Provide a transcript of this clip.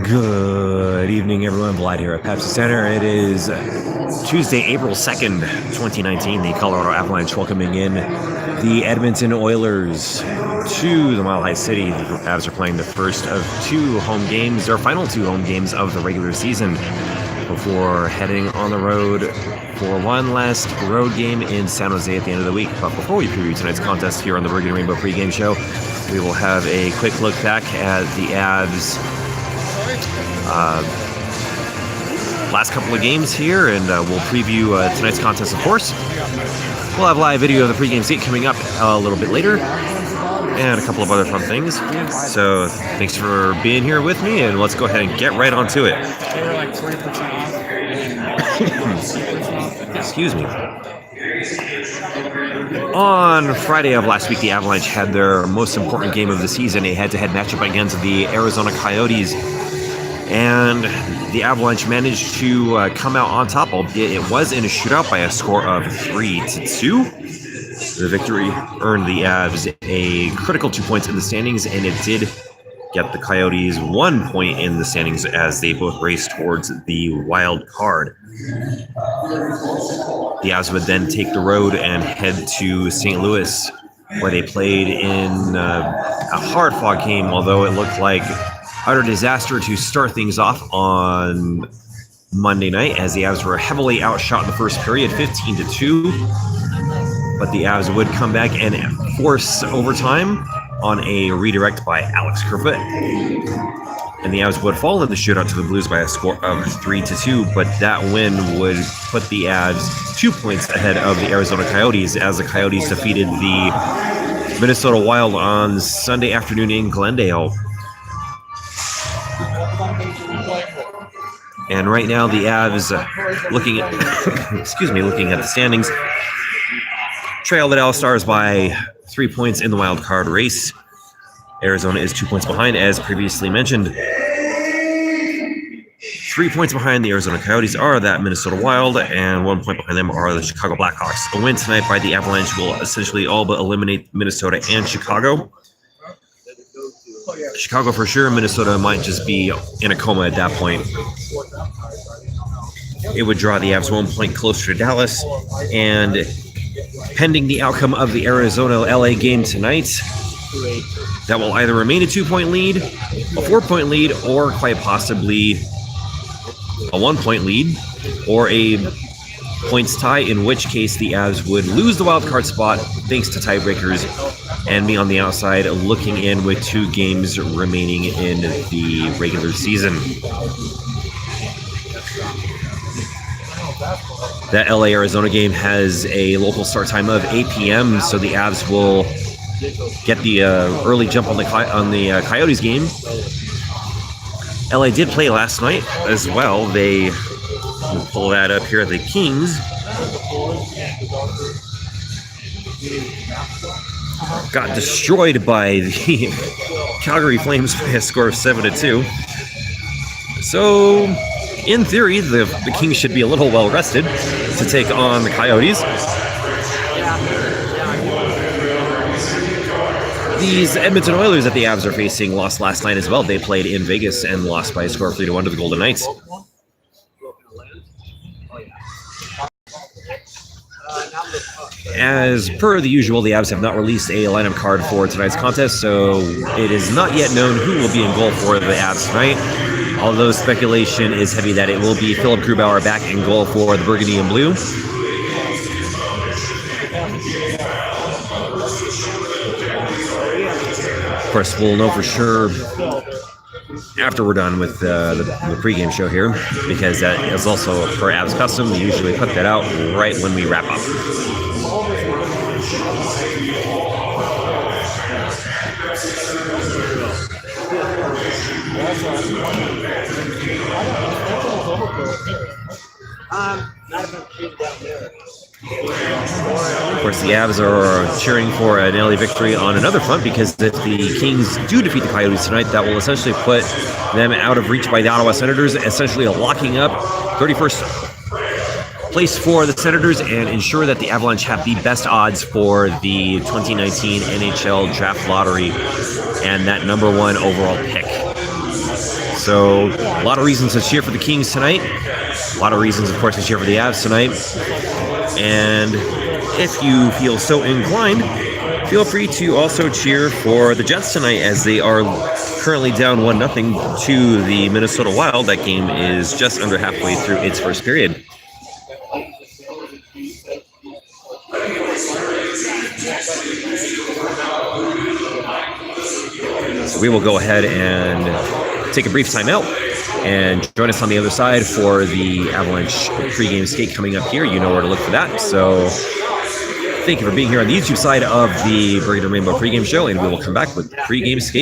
Good evening, everyone. Vlad here at Pepsi Center. It is Tuesday, April 2nd, 2019. The Colorado Avalanche welcoming in the Edmonton Oilers to the Mile High City. The Avs are playing the first of two home games, their final two home games of the regular season, before heading on the road for one last road game in San Jose at the end of the week. But before we preview tonight's contest here on the Burgundy Rainbow pregame show, we will have a quick look back at the Avs' last couple of games here, and we'll preview tonight's contest, of course. We'll have live video of the pregame seat coming up a little bit later, and a couple of other fun things. So thanks for being here with me, and let's go ahead and get right onto it. They were like 20% off. Excuse me. On Friday of last week, the Avalanche had their most important game of the season, a head-to-head matchup against the Arizona Coyotes. And the Avalanche managed to come out on top, albeit it was in a shootout by a score of 3-2. The victory earned the Avs a critical 2 points in the standings, and it did get the Coyotes 1 point in the standings as they both raced towards the wild card. The Avs would then take the road and head to St. Louis, where they played in a hard-fought game, although it looked like utter disaster to start things off on Monday night, as the Avs were heavily outshot in the first period, 15-2. But the Avs would come back and force overtime on a redirect by Alex Kerfoot. And the Avs would fall in the shootout to the Blues by a score of 3-2, but that win would put the Avs 2 points ahead of the Arizona Coyotes, as the Coyotes defeated the Minnesota Wild on Sunday afternoon in Glendale. And right now, the Avs, looking at the standings, trail the Dallas Stars by 3 points in the wild card race. Arizona is 2 points behind, as previously mentioned. 3 points behind the Arizona Coyotes are that Minnesota Wild, and 1 point behind them are the Chicago Blackhawks. A win tonight by the Avalanche will essentially all but eliminate Minnesota and Chicago. Chicago for sure. Minnesota might just be in a coma at that point. It would draw the Avs 1 point closer to Dallas, and pending the outcome of the Arizona-LA game tonight, that will either remain a 2 point lead, a 4 point lead, or quite possibly a 1 point lead, or a points tie, in which case the Avs would lose the wild card spot thanks to tiebreakers and be on the outside looking in with 2 games remaining in the regular season. That LA-Arizona game has a local start time of 8 p.m., so the Avs will get the early jump on the Coyotes game. LA did play last night as well. They will pull that up here. The Kings got destroyed by the Calgary Flames by a score of 7-2. So, in theory, the Kings should be a little well rested to take on the Coyotes. These Edmonton Oilers that the Avs are facing lost last night as well. They played in Vegas and lost by a score of 3-1 to the Golden Knights. As per the usual, the Avs have not released a lineup card for tonight's contest, so it is not yet known who will be in goal for the Avs tonight, although speculation is heavy that it will be Philip Grubauer back in goal for the Burgundy and Blue. Of course, we'll know for sure after we're done with the pregame show here, because that is also per Avs custom. We usually put that out right when we wrap up. Of course, the Avs are cheering for an LA victory on another front, because if the Kings do defeat the Coyotes tonight, that will essentially put them out of reach by the Ottawa Senators, essentially locking up 31st place for the Senators and ensure that the Avalanche have the best odds for the 2019 NHL Draft Lottery and that #1 overall pick. So a lot of reasons to cheer for the Kings tonight. A lot of reasons, of course, to cheer for the Avs tonight. And if you feel so inclined, feel free to also cheer for the Jets tonight, as they are currently down 1-0 to the Minnesota Wild. That game is just under halfway through its first period. So we will go ahead and take a brief timeout and join us on the other side for the Avalanche pregame skate coming up here. You know where to look for that. So thank you for being here on the YouTube side of the Burgundy Rainbow pregame show, and we will come back with pregame skate.